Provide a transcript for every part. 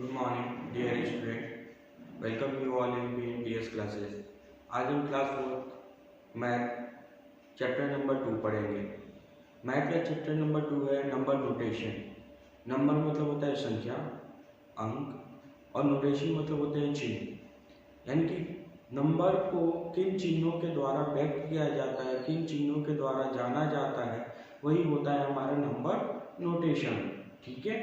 Good morning dear student, welcome you all in BNTS classes. आज हम class 4 math chapter number 2 पढ़ेंगे। Math का chapter number 2 है number notation. Number मतलब होता है संख्या, अंक, और नोटेशन मतलब होते हैं चिन्ह। यानी कि नंबर को किन चिन्हों के द्वारा व्यक्त किया जाता है, किन चिन्हों के द्वारा जाना जाता है, वही होता है हमारा नंबर नोटेशन। ठीक है,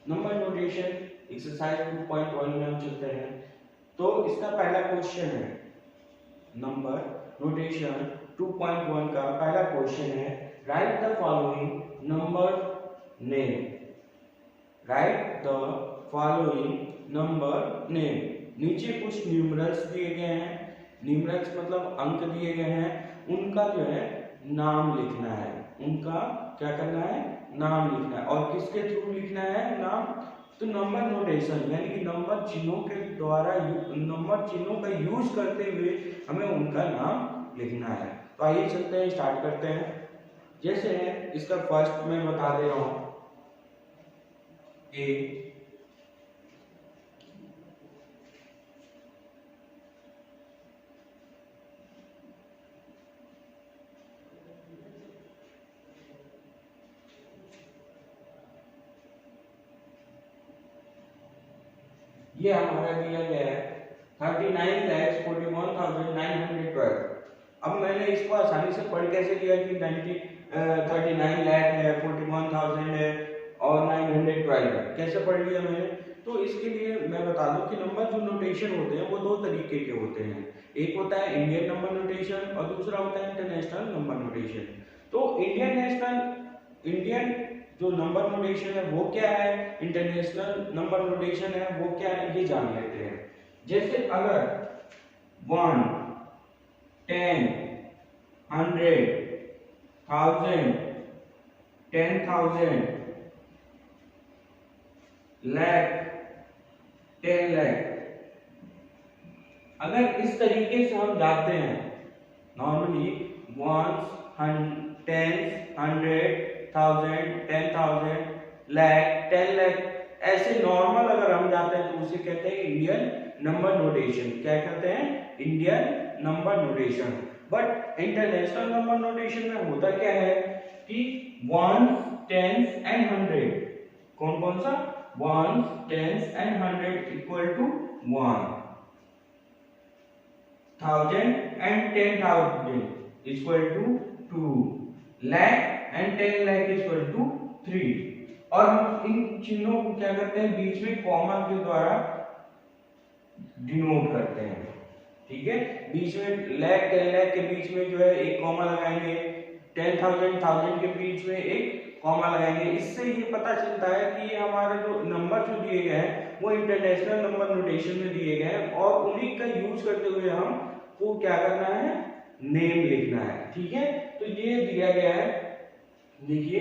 नंबर नोटेशन एक्सरसाइज 2.1 में हम चलते हैं। तो इसका पहला क्वेश्चन है नंबर नोटेशन 2.1 का पहला क्वेश्चन है right the following number name. Right the following number name. नीचे कुछ न्यूमरल्स दिए गए हैं, न्यूमरल्स मतलब अंक दिए गए हैं, उनका जो है नाम लिखना है। उनका क्या करना है, नाम लिखना है। और किसके थ्रू लिखना है नाम, तो नंबर नोटेशन यानी कि नंबर चिन्हों के द्वारा, नंबर चिन्हों का यूज करते हुए हमें उनका नाम लिखना है। तो आइए चलते हैं, स्टार्ट करते हैं। जैसे इसका फर्स्ट मैं बता दे रहा हूं, ए, ये हमारा दिया गया है 39,41,912। अब मैंने इसको आसानी से पढ़ कैसे लिया कि 39 लाख है, 41,000 है और 912 है, कैसे पढ़ लिया मैंने। तो इसके लिए मैं बता दूं कि नंबर जो नोटेशन होते हैं वो दो तरीके के होते हैं। एक होता है इंडियन नंबर नोटेशन और दूसरा होता है इंटरनेशनल नंबर नोटेशन। तो इंडियन जो नंबर नोटेशन है वो क्या है, इंटरनेशनल नंबर नोटेशन है वो क्या है, ये जान लेते हैं। जैसे अगर 1, 10, 100, 1000, 10,000, लाख, 10 लाख, अगर इस तरीके से हम जाते हैं नॉर्मली 1, 10, 100, 1000, 10,000, लाख, 10 लाख, ऐसे नॉर्मल अगर हम जाते हैं तो उसे कहते हैं इंडियन नंबर नोटेशन। क्या कहते हैं, Indian number notation. But international number notation में होता क्या है कि 1, 10 एंड 100, कौन कौन सा, 1, 10 and 100 equal to 1, 1000 and 10,000 equal to 2, lakh and 10 lakh equal to 3। और हम इन चिन्हों को क्या करते हैं, बीच में कॉमा के द्वारा डिनोट करते हैं। ठीक है, बीच में लाख 10 लाख के बीच में जो है एक कॉमा लगाएंगे, 10,000 1000 के बीच में एक कॉमा लगाएंगे। इससे ये पता चलता है कि ये हमारे जो नंबर जो दिए गए हैं वो इंटरनेशनल नंबर नोटेशन में दिए गए हैं और उन्हीं का यूज करते हुए हमको क्या करना है, नेम लिखना है। ठीक है, तो ये दिया गया है। देखिए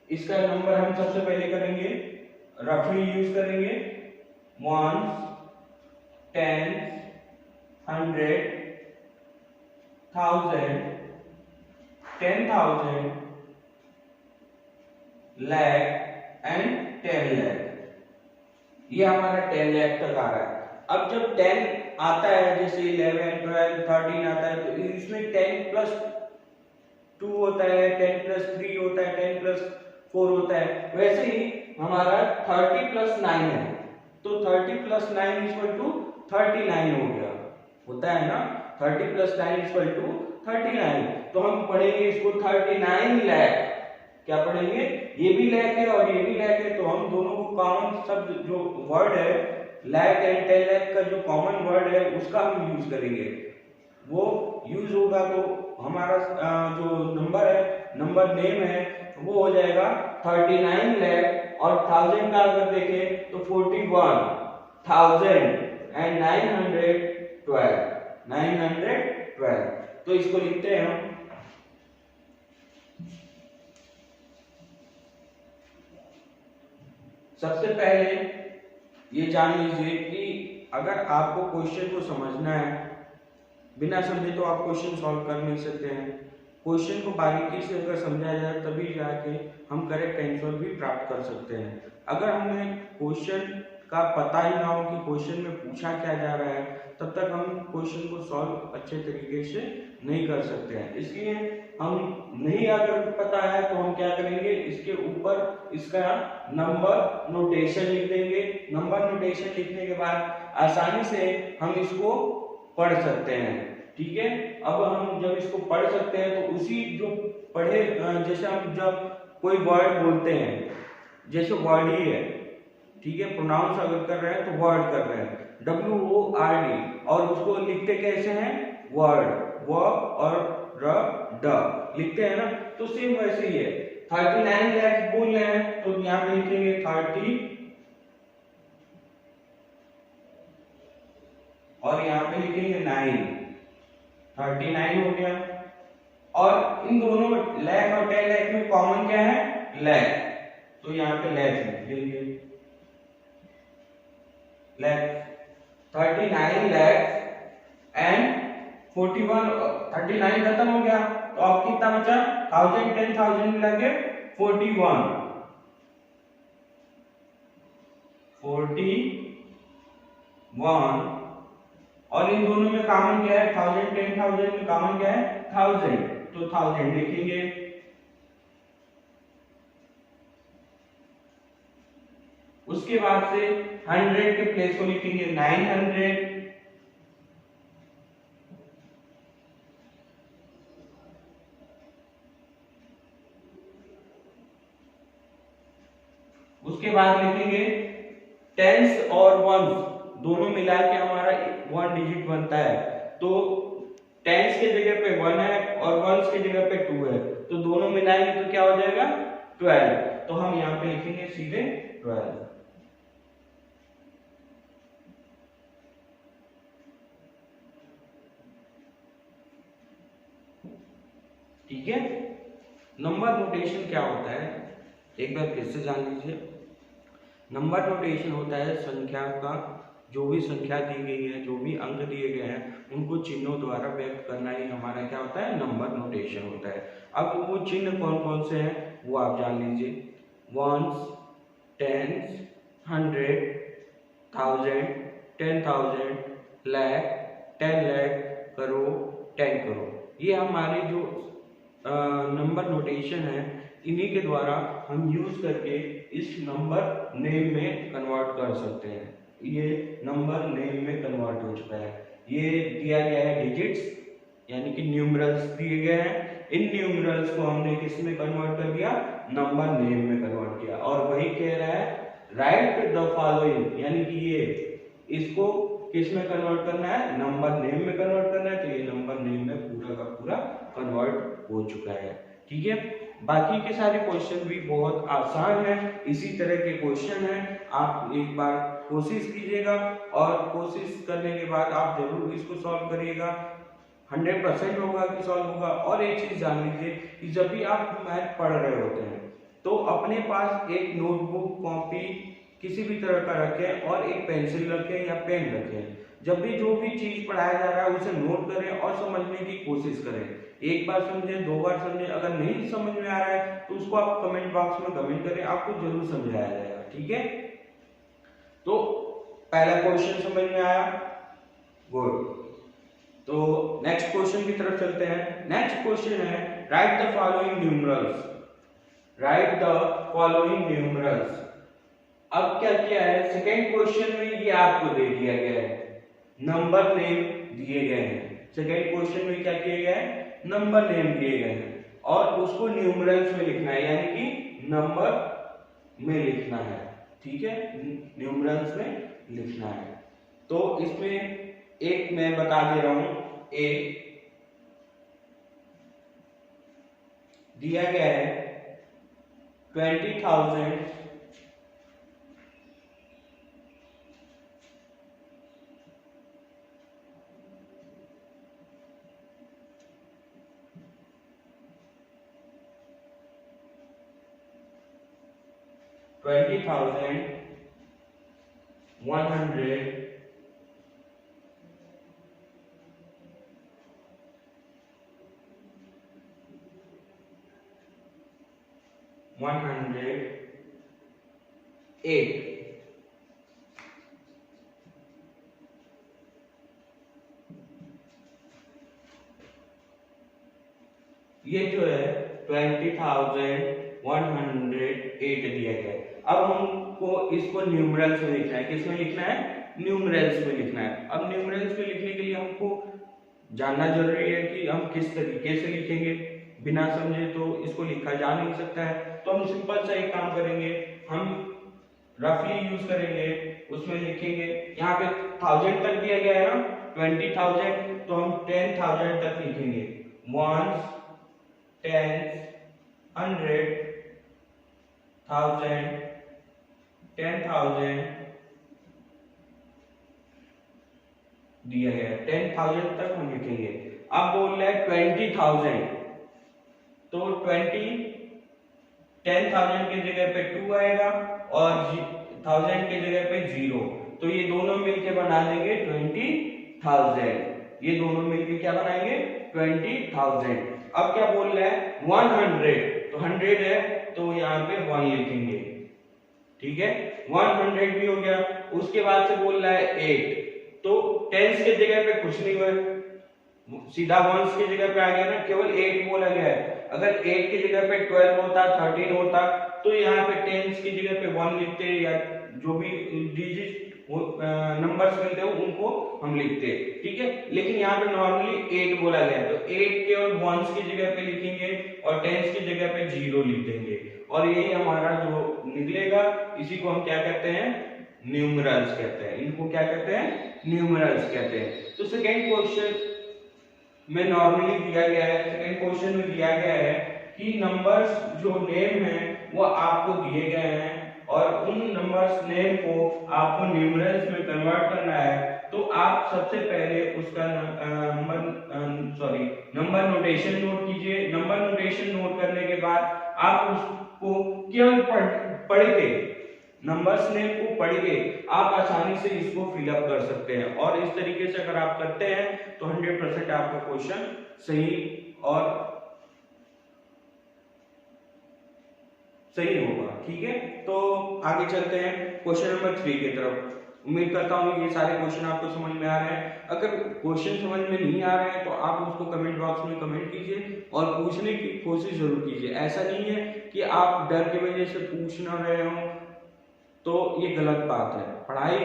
इसका नंबर हम सबसे पहले करेंगे, रफली यूज करेंगे 1, 10, 100, 1000, 10,000, लाख एंड 10 लाख। ये हमारा 10 लाख तक आ रहा है। अब जब 10 आता है, जैसे 11, 12, 13 आता है, तो इसमें 10 प्लस 2 होता है, 10 प्लस 3 होता है, 10 प्लस 4 होता है। वैसे ही हमारा 30 प्लस 9 है, तो 30 प्लस 9 इक्वल टू 39 हो गया, होता है ना, 30 प्लस 9 इक्वल टू 39। तो हम पढ़ेंगे इसको 39 लाख, क्या पढ़ेंगे, ये भी लाख है और ये भी लाख है, तो हम दोनों को कॉमन शब्द जो वर्ड है लाख एंड 10 लाख का जो कॉमन वर्ड है उसका हम यूज करेंगे। वो यूज होगा तो हमारा जो नंबर है, नंबर नेम है, वो हो जाएगा 39 लाख और 1000 का अगर देखें तो 41,000 एंड 912। तो इसको लिखते हैं हम। सबसे पहले ये जान लीजिए कि अगर आपको क्वेश्चन को समझना है, बिना समझे तो आप क्वेश्चन सॉल्व कर नहीं सकते हैं। क्वेश्चन को बारीकी से अगर समझा जाए तभी जाके हम करेक्ट आंसर भी प्राप्त कर सकते हैं। अगर हमें क्वेश्चन का पता ही ना हो कि क्वेश्चन में पूछा क्या जा रहा है, तब तक हम क्वेश्चन को सॉल्व अच्छे तरीके से नहीं कर सकते हैं। इसलिए हम नहीं अगर पता है तो हम क्या करेंगे, इसके ऊपर इसका नंबर नोटेशन लिख देंगे। नंबर नोटेशन लिखने के बाद आसानी से हम इसको पढ़ सकते हैं। ठीक है, अब हम जब इसको पढ़ सकते हैं तो उसी जो पढ़े, जैसे हम जब कोई वर्ड बोलते हैं, जैसे वर्ड ही है, ठीक है, प्रोनाउंस अगर कर रहे हैं तो वर्ड कर रहे हैं, WORD, और उसको लिखते कैसे हैं, वर्ड, व और र ड लिखते हैं ना, तो सेम वैसे ही है। 39 लाख बोल रहे हैं तो यहाँ पे लिखेंगे 30 और यहाँ पे लिखेंगे 9, 39 हो गया। और इन दोनों में लैख और 10 लाख में कॉमन क्या है, लैख, तो यहाँ पे लैख लिख देंगे, लैख 39 लाख एंड 41, 39 खत्म हो गया तो अब कितना बचा, 1000 10,000 मिला के 41 और इन दोनों में कॉमन क्या है, 1000 10,000 में कॉमन क्या है, 1000, तो 1000 लिखेंगे। उसके बाद से 100 के प्लेस को लिखेंगे 900, उसके बाद लिखेंगे टेंस और वंस दोनों मिला के हमारा 1 डिजिट बनता है, तो टेंस के जगह पे 1 है और वंस के जगह पे 2 है, तो दोनों मिलाएंगे तो क्या हो जाएगा, 12, तो हम यहाँ पे लिखेंगे सीधे 12। ठीक है, नंबर नोटेशन क्या होता है एक बार फिर से जान लीजिए। नंबर नोटेशन होता है संख्या का, जो भी संख्या दी गई है, जो भी अंक दिए गए हैं, उनको चिन्हों द्वारा व्यक्त करना ही हमारा क्या होता है, नंबर नोटेशन होता है। अब वो चिन्ह कौन कौन से हैं वो आप जान लीजिए, वंस, टेंस, 100, 1000, 10,000, लाख, 10 लाख, करोड़, 10 करोड़, ये हमारे जो नंबर नोटेशन है, इन्हीं के द्वारा हम यूज करके इस नंबर नेम में कन्वर्ट कर सकते हैं। ये नंबर नेम में कन्वर्ट हो चुका है। ये दिया गया है डिजिट्स, यानी कि न्यूमरल्स दिए गए हैं, इन न्यूमरल्स को हमने किस में कन्वर्ट कर दिया, नंबर नेम में कन्वर्ट किया। और वही कह रहा है राइट द फॉलोइंग, यानी कि ये इसको किस में कन्वर्ट करना है, नंबर नेम में कन्वर्ट करना है, तो ये नंबर नेम में पूरा का पूरा कन्वर्ट हो चुका है। ठीक है, बाकी के सारे क्वेश्चन भी बहुत आसान है, इसी तरह के क्वेश्चन है, आप एक बार कोशिश कीजिएगा और कोशिश करने के बाद आप जरूर इसको सॉल्व करिएगा, 100% होगा कि सॉल्व होगा। और एक चीज जान लीजिए कि जब भी आप मैथ पढ़ रहे होते हैं तो अपने पास एक नोटबुक, कॉपी किसी भी तरह का रखें और एक पेंसिल रखें या पेन रखें। जब भी जो भी चीज पढ़ाया जा रहा है उसे नोट करें और समझने की कोशिश करें। एक बार समझें, 2 बार समझें, अगर नहीं समझ में आ रहा है तो उसको आप कमेंट बॉक्स में कमेंट करें, आपको जरूर समझाया जाएगा। ठीक है, तो पहला क्वेश्चन समझ में आया, गुड। तो नेक्स्ट क्वेश्चन की तरफ चलते हैं। नेक्स्ट क्वेश्चन है right the following numerals, right the following numerals. अब क्या किया है, सेकेंड क्वेश्चन में ये आपको दे दिया गया है, नंबर नेम दिए गए हैं। सेकेंड क्वेश्चन में क्या किया गया है, नंबर नेम दिए गए हैं और उसको न्यूमरल्स में लिखना है, यानी कि नंबर में लिखना है। ठीक है, न्यूमरल्स में लिखना है। तो इसमें एक मैं बता दे रहा हूं, ए दिया गया है 20,000 20,100 108। ये जो है 20,108 दिया गया है। अब हमको इसको न्यूमरल्स में लिखना है। किसमें लिखना है? न्यूमरल्स में लिखना है। अब न्यूमरल्स में लिखने के लिए हमको जानना जरूरी है कि हम किस तरीके से लिखेंगे। बिना समझे तो इसको लिखा जा नहीं सकता है। तो हम सिंपल सा एक काम करेंगे, हम रफली यूज करेंगे, उसमें लिखेंगे। यहाँ पे 1000 तक दिया गया है ना, 20,000, तो हम 10,000 तक लिखेंगे। 1 10 100 1000 10,000 दिया गया है, 10,000 तक हम लिखेंगे। अब बोल रहे हैं 20,000, तो 10,000 की जगह पे 2 आएगा और 1000 की जगह पे 0, तो ये दोनों मिलके बना देंगे 20,000। ये दोनों मिलके क्या बनाएंगे? 20,000। अब क्या बोल रहे हैं? 100, तो 100 है तो यहाँ पे 1 लिखेंगे, ठीक है, 100 भी हो गया। उसके बाद से बोल रहा है 8, तो टेंस के जगह पे कुछ नहीं हुआ, सीधा वंस की जगह पे आ गया ना, केवल 8 बोला गया है। अगर 8 की जगह पे 12 होता, 13 होता, तो यहाँ पे टेंस की जगह पे 1 लिखते, या जो भी डिजिट नंबर्स मिलते हैं उनको हम लिखते, ठीक है। लेकिन यहाँ पे नॉर्मली 8 बोला गया है, तो 8 केवल वंस की जगह पे लिखेंगे और टेंस की जगह पे 0 लिख देंगे, और यही हमारा जो निकलेगा, इसी को हम क्या कहते हैं? न्यूमरल्स कहते हैं। इनको क्या कहते हैं? न्यूमरल्स कहते हैं। तो सेकेंड क्वेश्चन में नॉर्मली दिया गया है, सेकेंड क्वेश्चन में दिया गया है कि नंबर्स जो नेम है वो आपको दिए गए हैं और उन नंबर्स नेम को आपको न्यूमरल्स में कन्वर्ट करना है। तो आप सबसे पहले उसका नंबर नोटेशन नोट कीजिए। नंबर नोटेशन नोट करने के बाद आप उसको केवल पढ़ के, नंबर्स नेम को पढ़ के आप आसानी से इसको फिलअप कर सकते हैं, और इस तरीके से अगर आप करते हैं तो 100% आपका क्वेश्चन सही होगा, ठीक है। तो आगे चलते हैं क्वेश्चन नंबर 3 की तरफ। उम्मीद करता हूँ ये सारे क्वेश्चन आपको समझ में आ रहे हैं। अगर क्वेश्चन समझ में नहीं आ रहे हैं तो आप उसको कमेंट बॉक्स में कमेंट कीजिए और पूछने की कोशिश जरूर कीजिए। ऐसा नहीं है कि आप डर की वजह से पूछ ना रहे हो, तो ये गलत बात है। पढ़ाई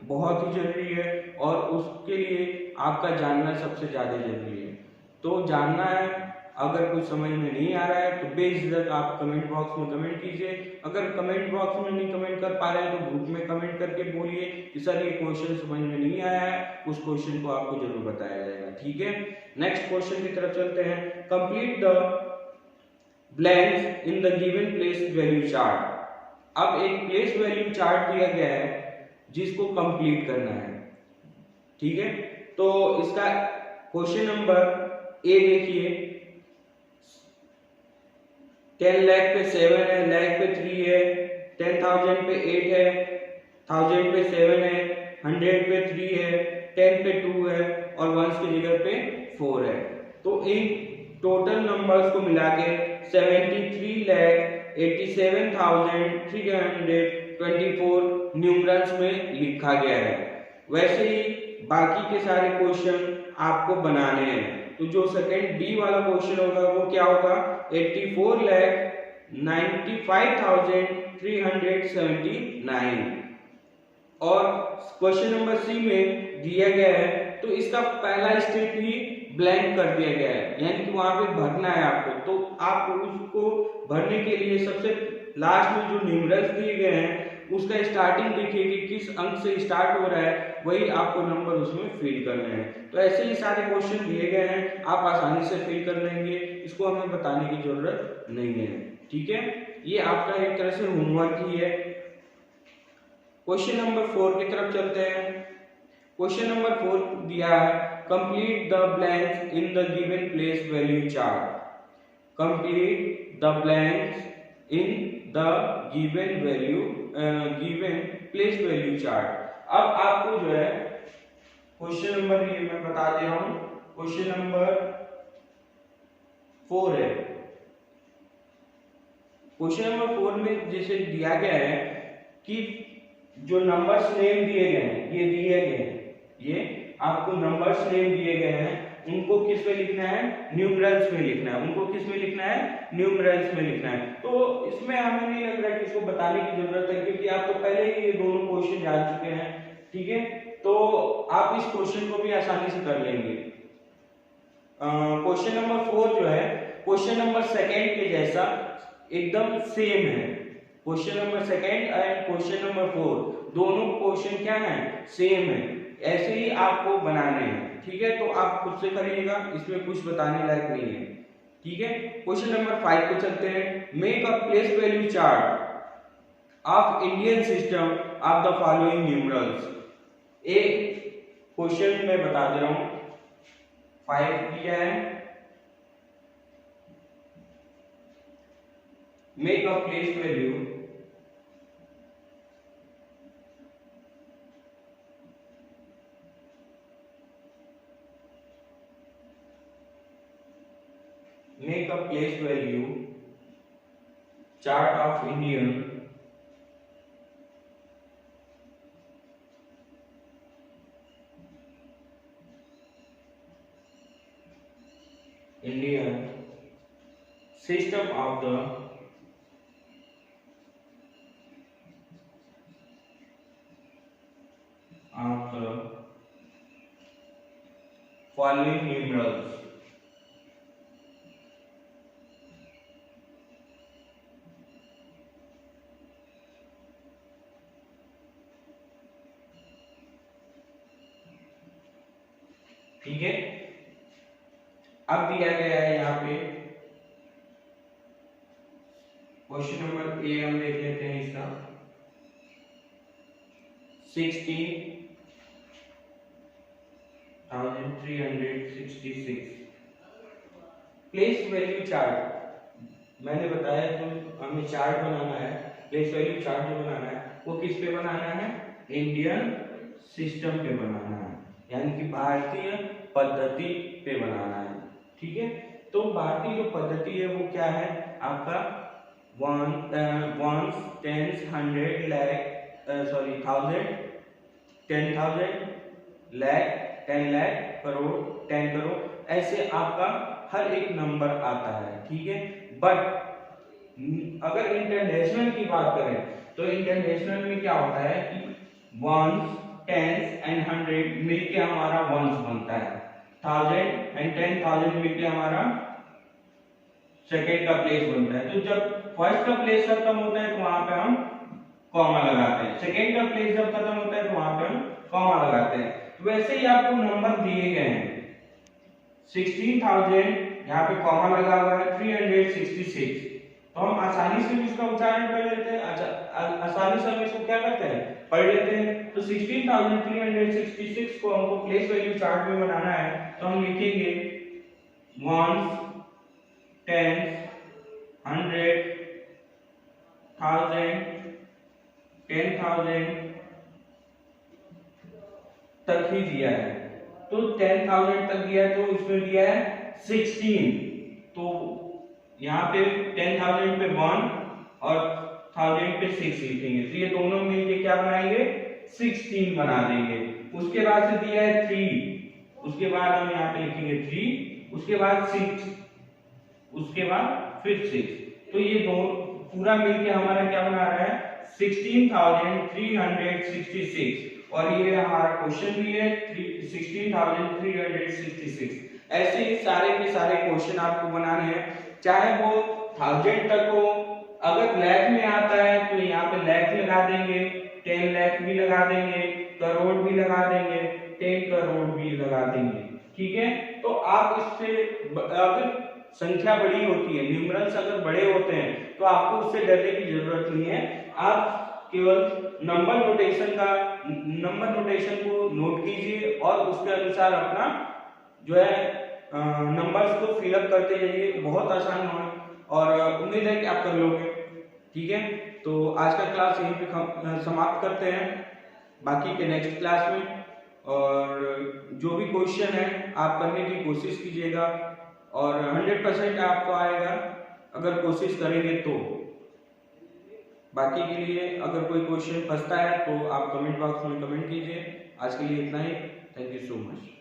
बहुत ही जरूरी है और उसके लिए आपका जानना सबसे ज्यादा जरूरी है। तो जानना है, अगर कुछ समझ में नहीं आ रहा है तो बेझिझक आप कमेंट बॉक्स में कमेंट कीजिए। अगर कमेंट बॉक्स में नहीं कमेंट कर पा रहे हैं तो ग्रुप में कमेंट करके बोलिए कि सर ये क्वेश्चन समझ में नहीं आया है, उस क्वेश्चन को आपको जरूर बताया जाएगा, ठीक है। नेक्स्ट क्वेश्चन की तरफ चलते हैं। Complete the blanks in the given place value chart. अब एक प्लेस वैल्यू चार्ट दिया गया है जिसको कंप्लीट करना है, ठीक है। तो इसका क्वेश्चन नंबर ए देखिए, 10 लाख पे 7 है, लाख पे 3 है, 10,000 पे 8 है, 1000 पे 7 है, 100 पे 3 है, 10 पे 2 है और 1 की जगह पे 4 है। तो इन टोटल नंबर्स को मिला के 73,87,324 न्यूमरल्स में लिखा गया है। वैसे ही बाकी के सारे क्वेश्चन आपको बनाने हैं। तो जो सेकंड डी वाला क्वेश्चन होगा वो क्या होगा? 84,95,379। और क्वेश्चन नंबर सी में दिया गया है तो इसका पहला स्टेप ही ब्लैंक कर दिया गया है, यानी कि वहां पे भरना है आपको। तो आप उसको भरने के लिए सबसे लास्ट में जो न्यूमरल्स दिए गए हैं उसका स्टार्टिंग देखिए कि किस अंक से स्टार्ट हो रहा है, वही आपको नंबर उसमें फिल करने हैं। तो ऐसे ही सारे क्वेश्चन दिए गए हैं, आप आसानी से फिल कर लेंगे, इसको हमें बताने की जरूरत नहीं है, ठीक है। ये आपका एक तरह से होमवर्क ही है। क्वेश्चन नंबर 4 की तरफ चलते हैं। क्वेश्चन नंबर 4 दिया है, complete the blanks in the given place value chart. Complete the blanks in the given place value chart. अब आपको जो है क्वेश्चन नंबर, ये मैं बता दे रहा हूं, क्वेश्चन नंबर 4 है। क्वेश्चन नंबर 4 में जैसे दिया गया है कि जो नंबर्स नेम दिए गए हैं, ये दिए गए हैं, ये आपको नंबर्स नेम दिए गए हैं उनको किस में लिखना है, न्यूमरल्स में लिखना है, उनको किस में लिखना है, न्यूमरल्स में लिखना है। तो इसमें हमें नहीं लग रहा है कि इसको बताने की जरूरत है, क्योंकि आप तो पहले ही ये दोनों क्वेश्चन जान चुके हैं, ठीक है। तो आप इस क्वेश्चन को भी आसानी से कर लेंगे। क्वेश्चन नंबर 4 जो है क्वेश्चन नंबर सेकंड के जैसा एकदम सेम है। Question number second and question number 4 दोनों क्वेश्चन क्या है, सेम है, ऐसे ही आपको बनाने हैं, ठीक है। तो आप खुद से करिएगा, इसमें कुछ बताने लायक नहीं है, ठीक है। क्वेश्चन नंबर 5 पे चलते हैं। Make a place value chart of Indian system of the following numerals. एक क्वेश्चन मैं बता दे रहा हूं, 5 किया है, make a place value chart of Indian system of the following numerals। ठीक है, अब दिया गया है यहाँ पे क्वेश्चन नंबर ए, हम देख लेते हैं इसका 16,366 प्लेस वैल्यू चार्ट। मैंने बताया तो हमें चार्ट बनाना है, प्लेस वैल्यू चार्ट जो बनाना है वो किस पे बनाना है, इंडियन सिस्टम पे बनाना है, यानी कि भारतीय पद्धति पे बनाना है, ठीक है। तो भारतीय जो पद्धति है वो क्या है आपका, ones, tens, 100, lakh, sorry 1000, 10,000, lakh, 10 lakh, crore, 10 crore, ऐसे आपका हर एक नंबर आता है, ठीक है। बट अगर इंटरनेशनल की बात करें तो इंटरनेशनल में क्या होता है कि वंस, टेंस एंड 100 मिलके हमारा वंस बनता है, 1000 एंड 10,000 मिलके हमारा सेकेंड का प्लेस बनता है। तो जब फर्स्ट का प्लेस खत्म होता है तो वहां पे हम कॉमा लगाते हैं, सेकेंड का प्लेस जब खत्म होता है तो वहां पे हम कॉमा लगाते हैं। तो वैसे ही आपको नंबर दिए गए हैं 16,000, यहाँ पे कॉमा लगा हुआ है, 366, तो हम आसानी से भी इसका उच्चारण कर लेते हैं, आसानी से हम इसको क्या करते हैं, पढ़ लेते हैं। तो 16,366 को हमको प्लेस वैल्यू चार्ट में बनाना है, तो हम लिखेंगे वंस, टेंस, 100, 1000, 10,000 तक ही दिया है। तो 10,000 तक दिया है, तो इसमें दिया है 16, तो यहाँ पे 10,000 पे 1 और 1000 पे 6 लिखेंगे, तो ये दोनों मिलके क्या बनाएंगे, 16 बना देंगे। उसके बाद से दिया है 3, उसके बाद हम यहाँ पे लिखेंगे 3, उसके बाद 6, उसके बाद फिर 6, तो ये दो पूरा मिलके हमारा क्या बना रहा है, 16,366, और ये हमारा क्वेश्चन भी है 16,366। ऐसे ही सारे के सारे क्वेश्चन आपको बनाने हैं, चाहे वो 1000 तक हो, अगर लाख में आता है तो यहाँ पे लाख लगा देंगे, 10 लाख भी लगा देंगे, करोड़ भी लगा देंगे, 10 करोड़ भी लगा देंगे, ठीक है। तो आप इससे अगर संख्या बड़ी होती है, न्यूमरल्स अगर बड़े होते हैं तो आपको उससे डरने की जरूरत नहीं है, आप केवल नंबर नोटेशन को नोट कीजिए और उसके अनुसार अपना जो है नंबर्स को फिलअप करते जाइए, बहुत आसान है और उम्मीद है कि आप कर लोगे, ठीक है। तो आज का क्लास यहीं पे समाप्त करते हैं, बाकी के नेक्स्ट क्लास में, और जो भी क्वेश्चन है आप करने की कोशिश कीजिएगा और 100% आपको आएगा अगर कोशिश करेंगे तो। बाकी के लिए अगर कोई क्वेश्चन फंसता है तो आप कमेंट बॉक्स में कमेंट कीजिए। आज के लिए इतना ही, थैंक यू सो मच।